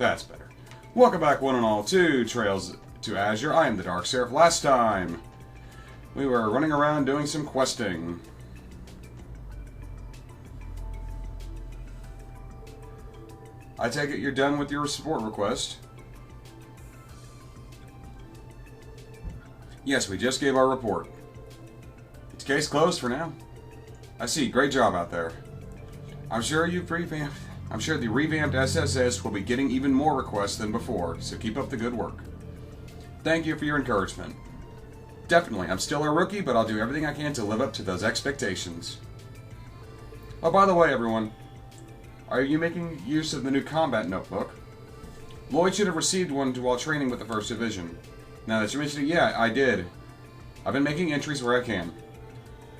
That's better. Welcome back, one and all, to Trails to Azure. I am the TheDarkSeraph. Last time, we were running around doing some questing. I take it you're done with your support request. Yes, we just gave our report. It's case closed for now. I see. Great job out there. I'm sure the revamped SSS will be getting even more requests than before, so keep up the good work. Thank you for your encouragement. Definitely, I'm still a rookie, but I'll do everything I can to live up to those expectations. Oh, by the way, everyone, are you making use of the new combat notebook? Lloyd should have received one while training with the 1st Division. Now that you mentioned it, yeah, I did. I've been making entries where I can.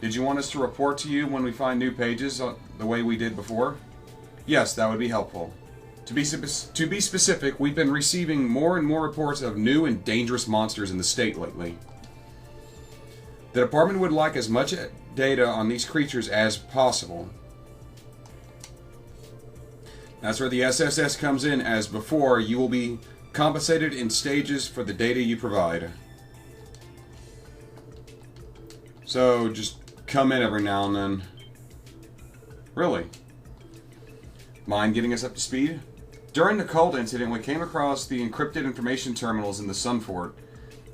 Did you want us to report to you when we find new pages the way we did before? Yes, that would be helpful. To be specific, we've been receiving more and more reports of new and dangerous monsters in the state lately. The department would like as much data on these creatures as possible. That's where the SSS comes in. As before, you will be compensated in stages for the data you provide. So, just come in every now and then. Really? Mind getting us up to speed? During the cult incident, we came across the encrypted information terminals in the Sun Fort.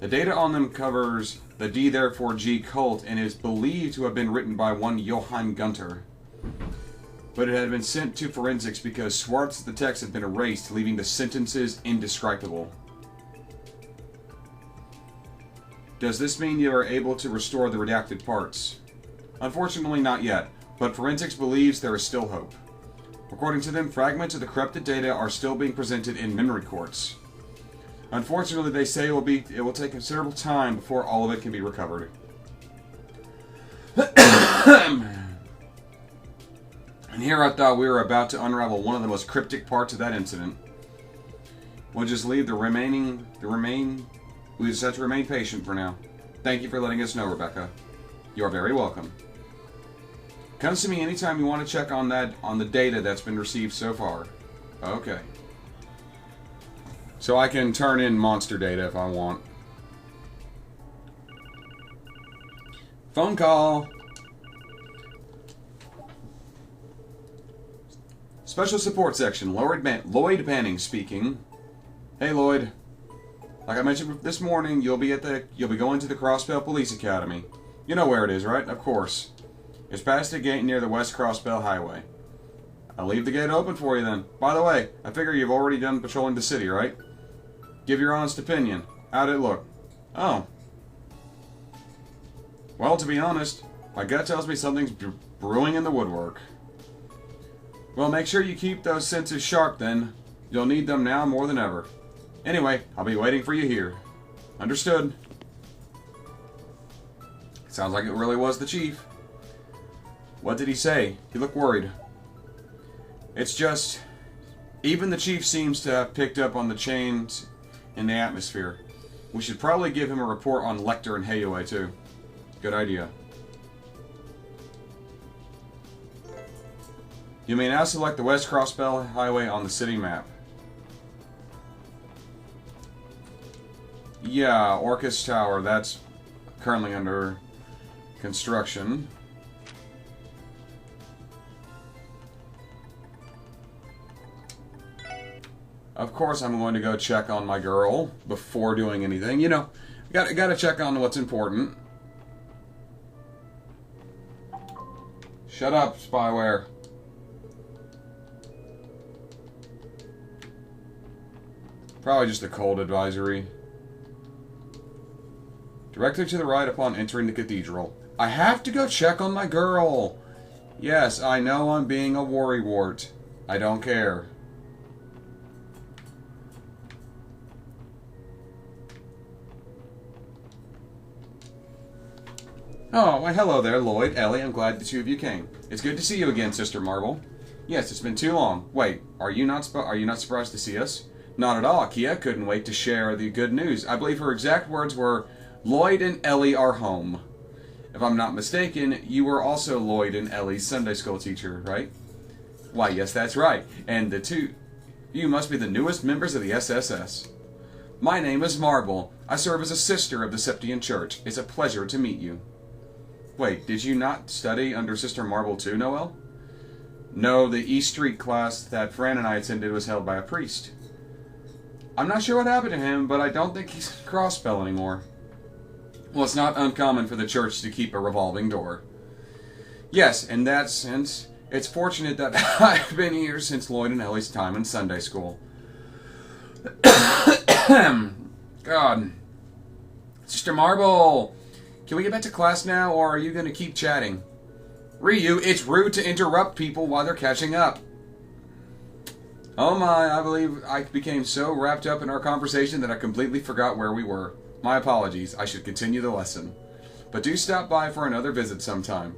The data on them covers the D therefore G cult and is believed to have been written by one Johann Gunter. But it had been sent to forensics because swaths of the text had been erased, leaving the sentences indescribable. Does this mean you are able to restore the redacted parts? Unfortunately, not yet, but forensics believes there is still hope. According to them, fragments of the corrupted data are still being presented in memory courts. Unfortunately, they say it will take considerable time before all of it can be recovered. And here I thought we were about to unravel one of the most cryptic parts of that incident. We'll just leave we just have to remain patient for now. Thank you for letting us know, Rebecca. You are very welcome. Come to me anytime you want to check on the data that's been received so far. Okay. So I can turn in monster data if I want. Phone call. Special support section. Lloyd Banning speaking. Hey, Lloyd. Like I mentioned this morning, you'll be going to the Crossbell Police Academy. You know where it is, right? Of course. It's past the gate near the West Crossbell Highway. I'll leave the gate open for you then. By the way, I figure you've already done patrolling the city, right? Give your honest opinion. How'd it look? Oh. Well, to be honest, my gut tells me something's brewing in the woodwork. Well, make sure you keep those senses sharp then. You'll need them now more than ever. Anyway, I'll be waiting for you here. Understood. Sounds like it really was the chief. What did he say? He looked worried. It's just, even the chief seems to have picked up on the change in the atmosphere. We should probably give him a report on Lecter and Hayaway too. Good idea. You may now select the West Crossbell Highway on the city map. Yeah, Orcus Tower, that's currently under construction. Of course I'm going to go check on my girl before doing anything. You know, gotta check on what's important. Shut up, spyware. Probably just a cold advisory. Directly to the right upon entering the cathedral. I have to go check on my girl. Yes, I know I'm being a worrywart. I don't care. Oh, well, hello there, Lloyd, Ellie. I'm glad the two of you came. It's good to see you again, Sister Marble. Yes, it's been too long. Wait, are you not surprised to see us? Not at all. Kia couldn't wait to share the good news. I believe her exact words were, Lloyd and Ellie are home. If I'm not mistaken, you were also Lloyd and Ellie's Sunday school teacher, right? Why, yes, that's right. And the two You must be the newest members of the SSS. My name is Marble. I serve as a sister of the Septian Church. It's a pleasure to meet you. Wait, did you not study under Sister Marble too, Noel? No, the East Street class that Fran and I attended was held by a priest. I'm not sure what happened to him, but I don't think he's a crossbell anymore. Well, it's not uncommon for the church to keep a revolving door. Yes, in that sense, it's fortunate that I've been here since Lloyd and Ellie's time in Sunday school. God. Sister Marble, can we get back to class now, or are you going to keep chatting? Ryu, it's rude to interrupt people while they're catching up. Oh my, I believe I became so wrapped up in our conversation that I completely forgot where we were. My apologies, I should continue the lesson. But do stop by for another visit sometime.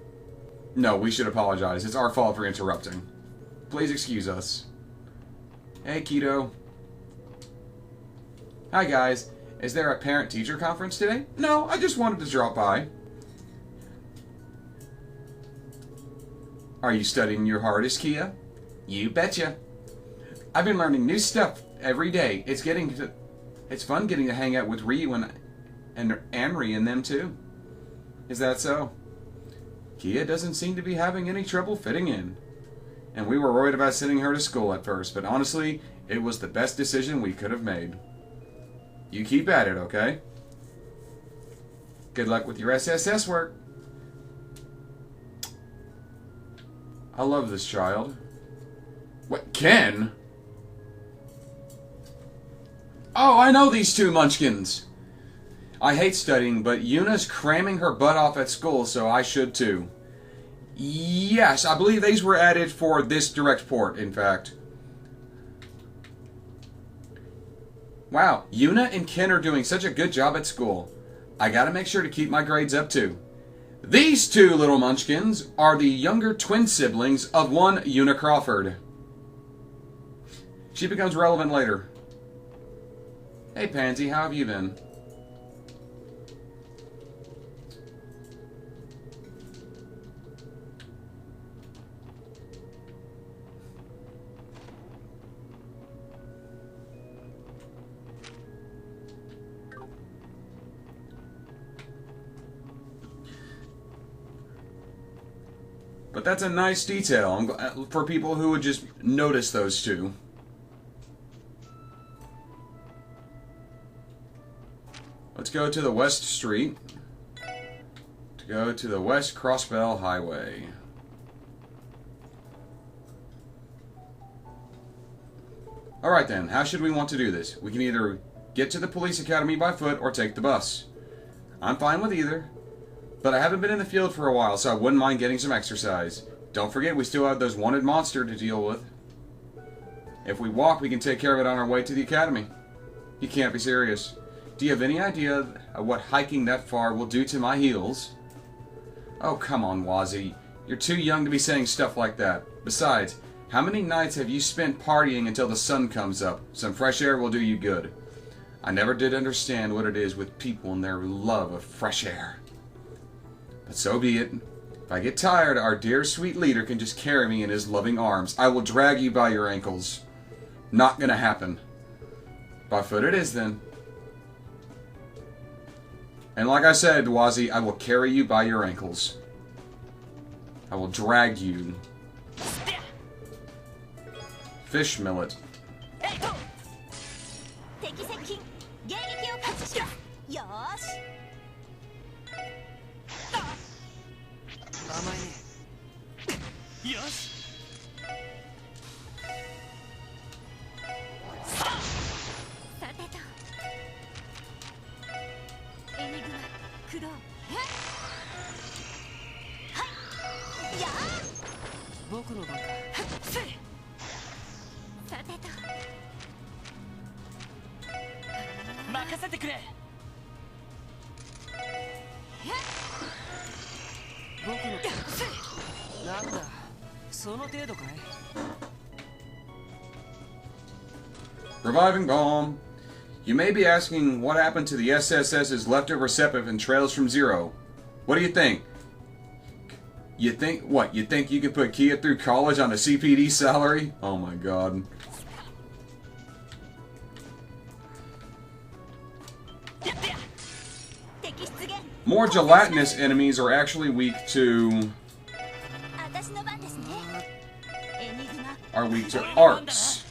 No, we should apologize. It's our fault for interrupting. Please excuse us. Hey, Keto. Hi, guys. Is there a parent-teacher conference today? No, I just wanted to drop by. Are you studying your hardest, Kia? You betcha. I've been learning new stuff every day. It's fun getting to hang out with Ryu and Anri and them too. Is that so? Kia doesn't seem to be having any trouble fitting in. And we were worried about sending her to school at first, but honestly, it was the best decision we could have made. You keep at it, okay? Good luck with your SSS work. I love this child. What, Ken? Oh, I know these two munchkins. I hate studying, but Yuna's cramming her butt off at school, so I should too. Yes, I believe these were added for this direct port, in fact. Wow, Yuna and Ken are doing such a good job at school. I gotta make sure to keep my grades up too. These two little munchkins are the younger twin siblings of one Yuna Crawford. She becomes relevant later. Hey Pansy, how have you been? But that's a nice detail. I'm glad for people who would just notice those two. Let's go to the West Street to go to the West Crossbell Highway. Alright then, how should we want to do this? We can either get to the police academy by foot or take the bus. I'm fine with either. But I haven't been in the field for a while, so I wouldn't mind getting some exercise. Don't forget, we still have those wanted monster to deal with. If we walk, we can take care of it on our way to the academy. You can't be serious. Do you have any idea of what hiking that far will do to my heels? Oh, come on, Wazzy. You're too young to be saying stuff like that. Besides, how many nights have you spent partying until the sun comes up? Some fresh air will do you good. I never did understand what it is with people and their love of fresh air. But so be it. If I get tired, our dear sweet leader can just carry me in his loving arms. I will drag you by your ankles. Not gonna happen. By foot it is then. And like I said, Dwazi, I will carry you by your ankles. I will drag you. Fish millet. Reviving bomb. You may be asking what happened to the SSS's leftover Sepip and Trails from Zero. What do you think? You think what? You think you could put Kia through college on a CPD salary? Oh my god. More gelatinous enemies are actually weak to... are weak to arcs.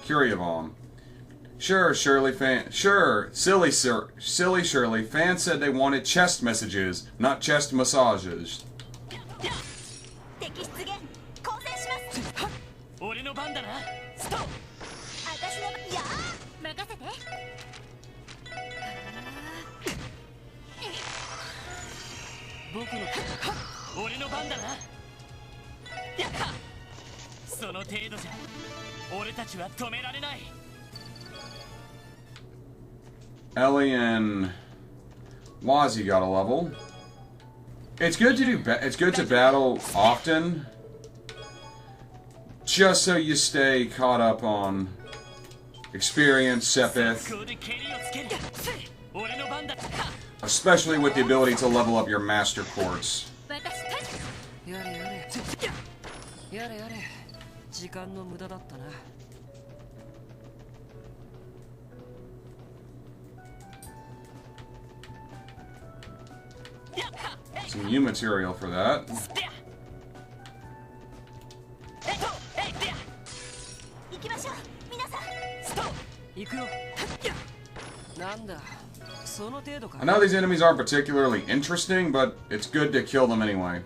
Curiavon. Sure, Shirley fan. Sure, silly Shirley. Fans said they wanted chest messages, not chest massages. Ellie and Wazzy got a level. It's good to do. It's good to battle often, just so you stay caught up on experience, Sepith, especially with the ability to level up your master quartz. Some new material for that. I know these enemies aren't particularly interesting, but it's good to kill them anyway.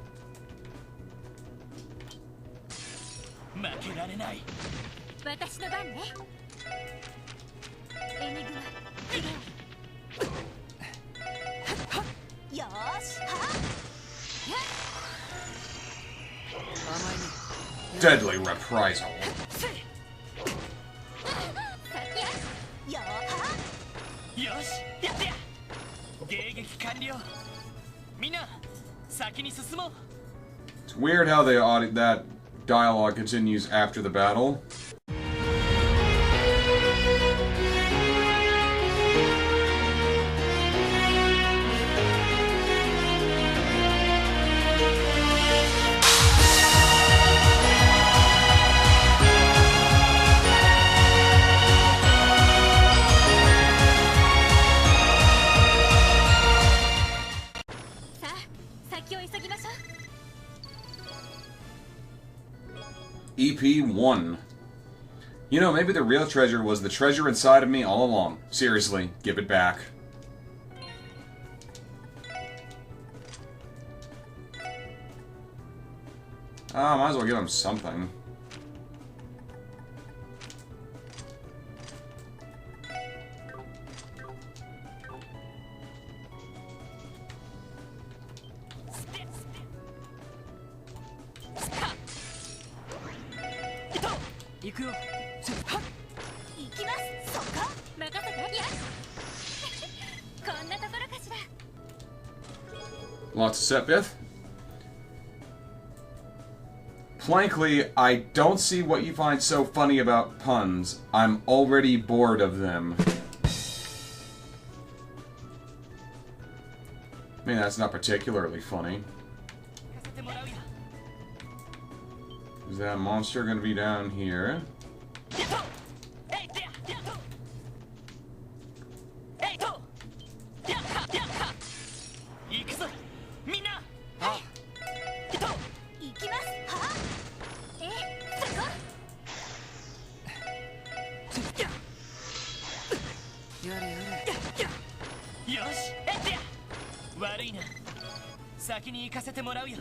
Deadly reprisal. It's weird how that dialogue continues after the battle. EP1. You know, maybe the real treasure was the treasure inside of me all along. Seriously, give it back. Might as well give him something. Lots of Sepith. Plankly, I don't see what you find so funny about puns. I'm already bored of them. I mean, that's not particularly funny. Is that monster gonna be down here?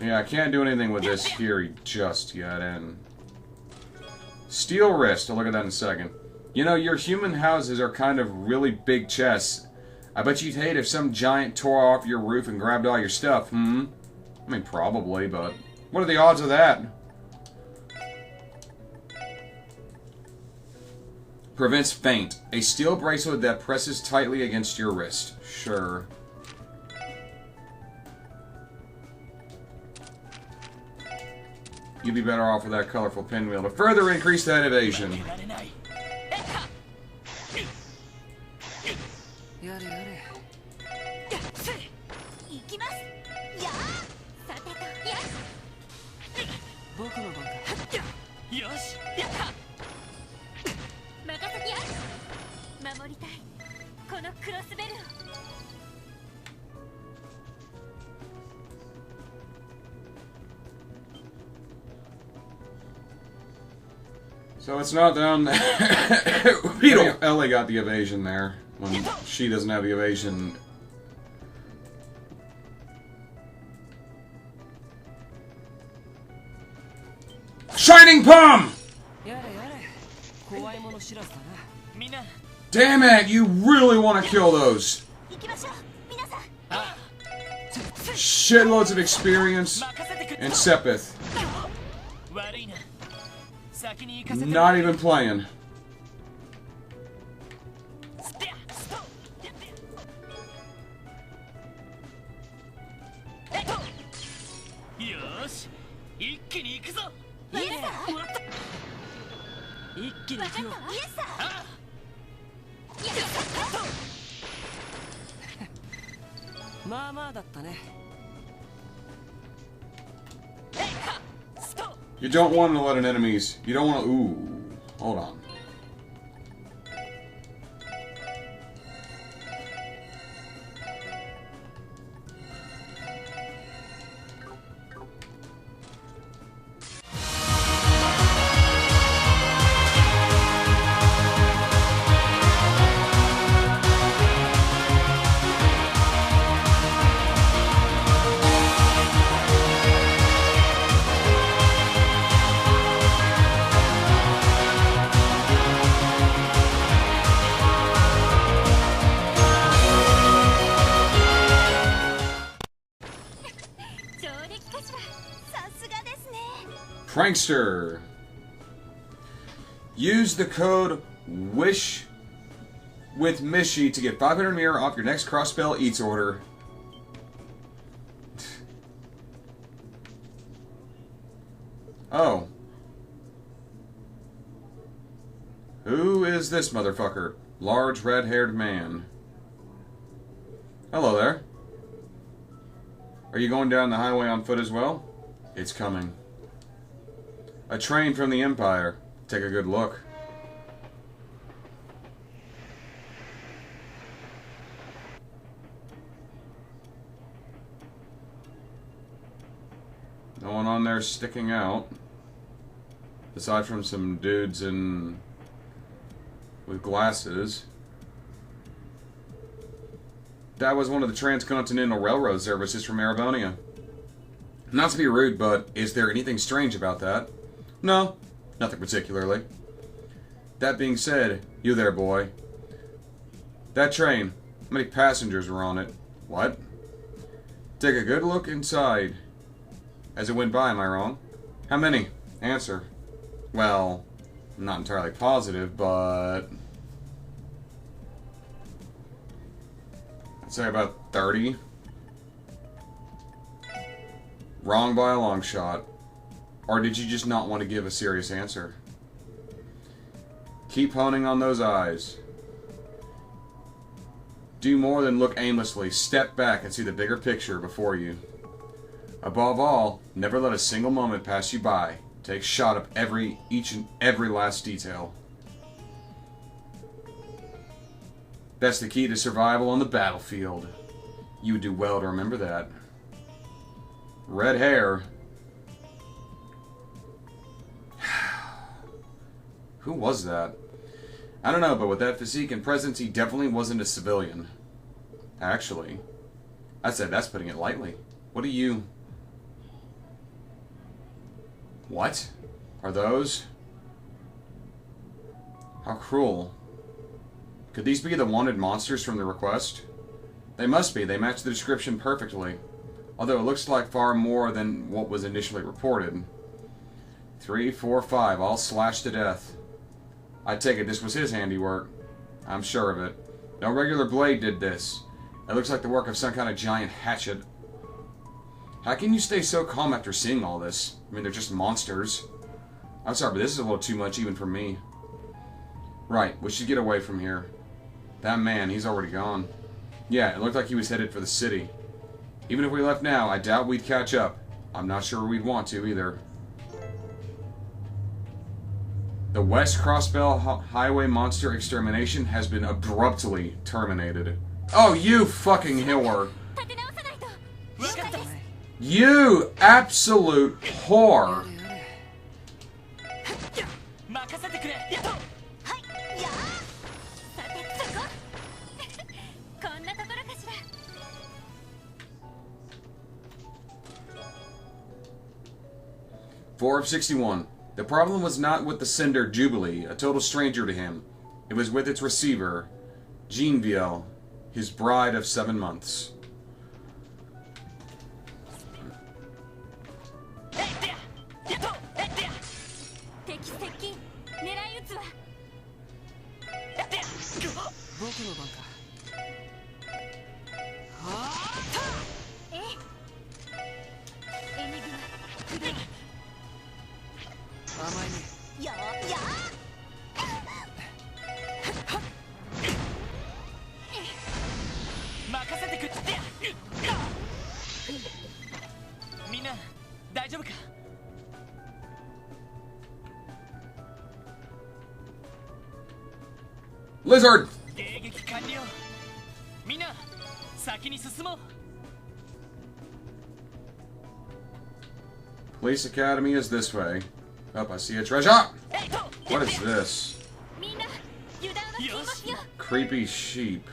Yeah, I can't do anything with this here just yet, and... Steel wrist, I'll look at that in a second. You know, your human houses are kind of really big chests. I bet you'd hate if some giant tore off your roof and grabbed all your stuff, I mean, probably, but... What are the odds of that? Prevents faint. A steel bracelet that presses tightly against your wrist. Sure. you'd be better off with that colorful pinwheel to further increase that evasion. So it's not down there. Beetle! Ellie got the evasion there. When she doesn't have the evasion. Shining Palm! Damn it, you really want to kill those. Shitloads of experience and Sepith. Not even playing. You don't want to let an enemies. You don't want to. Ooh. Hold on. Prankster. Use the code WISH with Mishi to get 500 mirror off your next Crossbell Eats order. Oh. Who is this motherfucker? Large red-haired man. Hello there. Are you going down the highway on foot as well? It's coming. A train from the Empire. Take a good look. No one on there sticking out. Aside from some dudes with glasses. That was one of the transcontinental railroad services from Erebonia. Not to be rude, but is there anything strange about that? No, nothing particularly. That being said, you there, boy. That train, how many passengers were on it? What? Take a good look inside. As it went by, am I wrong? How many? Answer. Well, I'm not entirely positive, but I'd say about 30. Wrong by a long shot. Or did you just not want to give a serious answer? Keep honing on those eyes. Do more than look aimlessly. Step back and see the bigger picture before you. Above all, never let a single moment pass you by. Take shot of each and every last detail. That's the key to survival on the battlefield. You would do well to remember that. Red hair. Who was that? I don't know, but with that physique and presence, he definitely wasn't a civilian. Actually, I'd say that's putting it lightly. What do you... What? Are those? How cruel. Could these be the wanted monsters from the request? They must be. They match the description perfectly. Although it looks like far more than what was initially reported. 3, 4, 5, all slashed to death. I take it this was his handiwork. I'm sure of it. No regular blade did this. It looks like the work of some kind of giant hatchet. How can you stay so calm after seeing all this? I mean, they're just monsters. I'm sorry, but this is a little too much even for me. Right, we should get away from here. That man, he's already gone. Yeah, it looked like he was headed for the city. Even if we left now, I doubt we'd catch up. I'm not sure we'd want to either. The West Crossbell Highway Monster Extermination has been abruptly terminated. Oh, you fucking whore. You absolute whore. Four of 61. The problem was not with the sender Jubilee, a total stranger to him. It was with its receiver, Jeanville, his bride of 7 months. Lizard! Police Academy is this way. Oh, I see a treasure! What is this? Creepy sheep.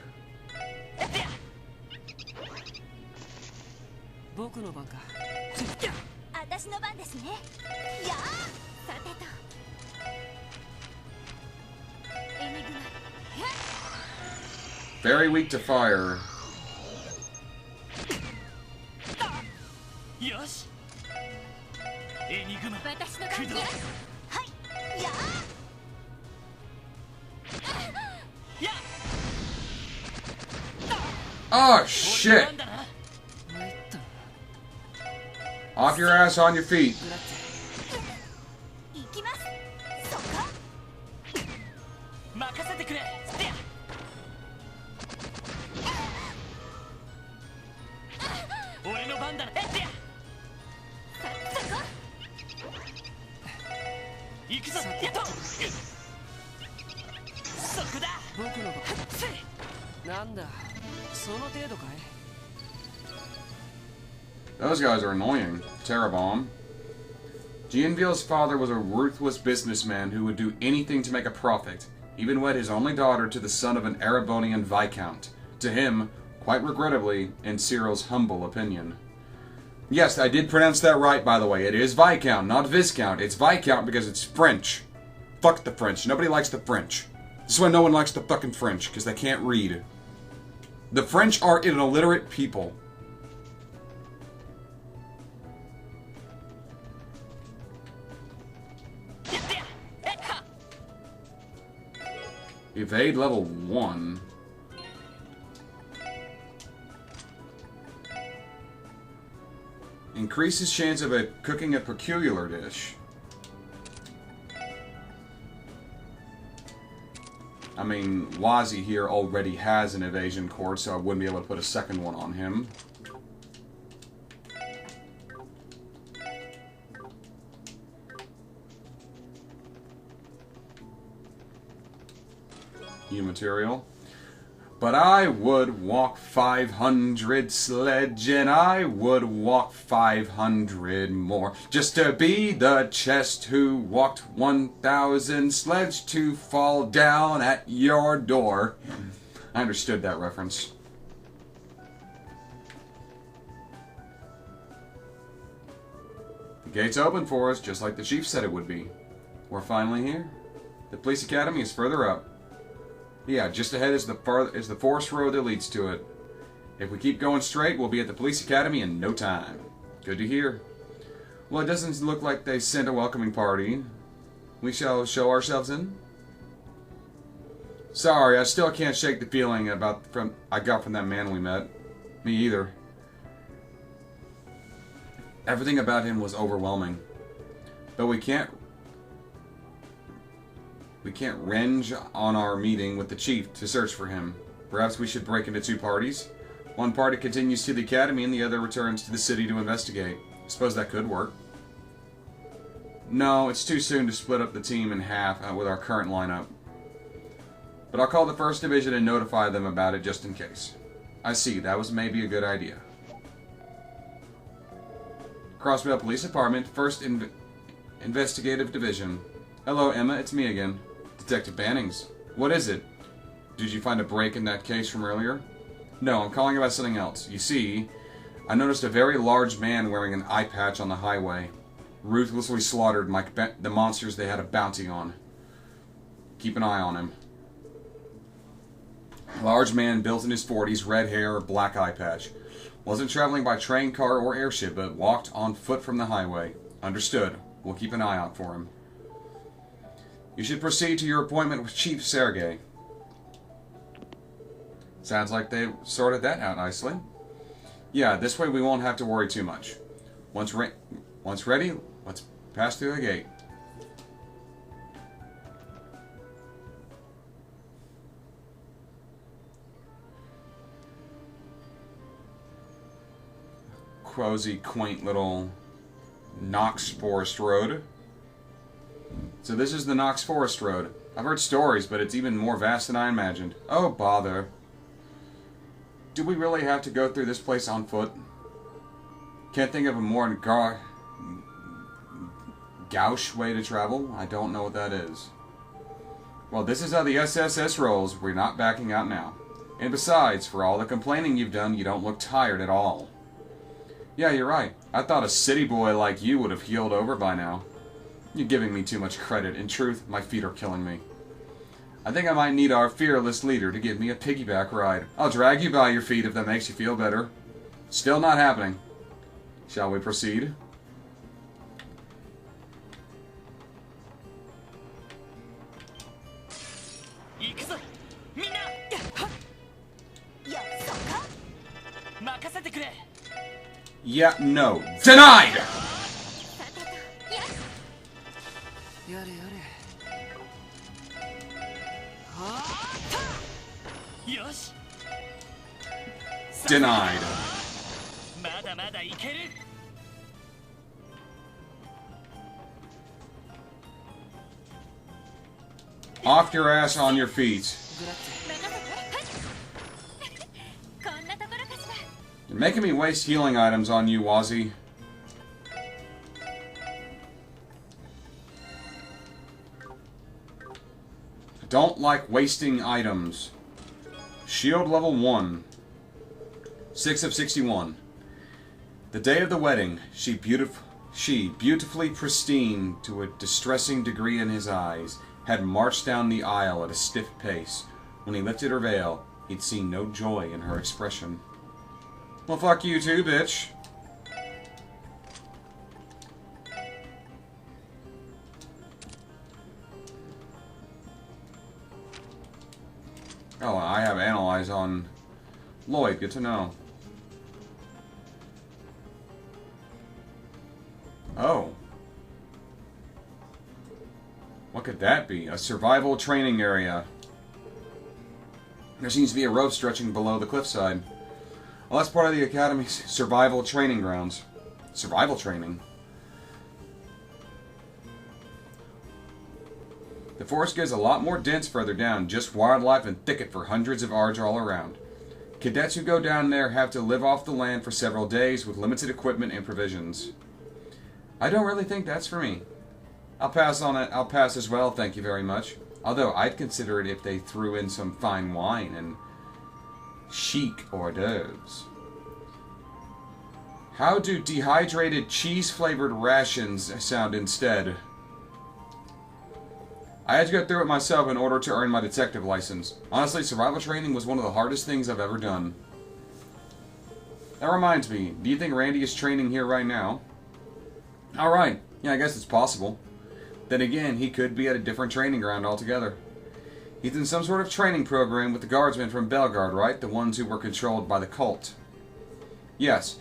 Very weak to fire. Oh, shit! Off your ass, on your feet. Those guys are annoying. Terrabomb. Gianville's father was a ruthless businessman who would do anything to make a profit, even wed his only daughter to the son of an Erebonian viscount. To him, quite regrettably, in Cyril's humble opinion. Yes, I did pronounce that right, by the way. It is viscount, not viscount. It's viscount because it's French. Fuck the French. Nobody likes the French. This is why no one likes the fucking French, because they can't read. The French are an illiterate people. Evade level 1. Increases chance of cooking a peculiar dish. I mean, Wazi here already has an evasion cord, so I wouldn't be able to put a second one on him. New material. But I would walk 500 sledge, and I would walk 500 more, just to be the chest who walked 1,000 sledge to fall down at your door. I understood that reference. The gate's open for us, just like the chief said it would be. We're finally here. The police academy is further up. Yeah, just ahead is the forest road that leads to it. If we keep going straight, we'll be at the police academy in no time. Good to hear. Well, it doesn't look like they sent a welcoming party. We shall show ourselves in. Sorry, I still can't shake the feeling I got from that man we met. Me either. Everything about him was overwhelming. But we can't range on our meeting with the chief to search for him. Perhaps we should break into two parties. One party continues to the academy and the other returns to the city to investigate. I suppose that could work. No, it's too soon to split up the team in half with our current lineup. But I'll call the first division and notify them about it just in case. I see, that was maybe a good idea. Crossville Police Department, 1st Investigative Division. Hello, Emma, it's me again. Detective Bannings. What is it? Did you find a break in that case from earlier? No, I'm calling about something else. You see, I noticed a very large man wearing an eye patch on the highway. Ruthlessly slaughtered the monsters they had a bounty on. Keep an eye on him. A large man built in his 40s, red hair, black eye patch. Wasn't traveling by train, car, or airship, but walked on foot from the highway. Understood. We'll keep an eye out for him. You should proceed to your appointment with Chief Sergei. Sounds like they sorted that out nicely. Yeah, this way we won't have to worry too much. Once ready, let's pass through the gate. Cozy, quaint little Knox Forest Road. So this is the Knox Forest Road. I've heard stories, but it's even more vast than I imagined. Oh, bother. Do we really have to go through this place on foot? Can't think of a more gauche way to travel. I don't know what that is. Well, this is how the SSS rolls. We're not backing out now. And besides, for all the complaining you've done, you don't look tired at all. Yeah, you're right. I thought a city boy like you would have healed over by now. You're giving me too much credit. In truth, my feet are killing me. I think I might need our fearless leader to give me a piggyback ride. I'll drag you by your feet if that makes you feel better. Still not happening. Shall we proceed? Yeah, no. Denied! Denied. Off your ass on your feet. You're making me waste healing items on you, Wazzy. I don't like wasting items. Shield level 1. 6 of 61. The day of the wedding, she beautifully pristine to a distressing degree in his eyes, had marched down the aisle at a stiff pace. When he lifted her veil, he'd seen no joy in her expression. Well, fuck you too, bitch. Oh, I have Analyze on Lloyd. Good to know. Oh. What could that be? A survival training area. There seems to be a rope stretching below the cliffside. Well, that's part of the Academy's survival training grounds. Survival training? The forest gets a lot more dense further down, just wildlife and thicket for hundreds of yards all around. Cadets who go down there have to live off the land for several days with limited equipment and provisions. I don't really think that's for me. I'll pass on it. I'll pass as well, thank you very much. Although I'd consider it if they threw in some fine wine and chic hors d'oeuvres. How do dehydrated cheese-flavored rations sound instead? I had to go through it myself in order to earn my detective license. Honestly, survival training was one of the hardest things I've ever done. That reminds me, do you think Randy is training here right now? Alright, yeah, I guess it's possible. Then again, he could be at a different training ground altogether. He's in some sort of training program with the guardsmen from Belgard, right? The ones who were controlled by the cult. Yes,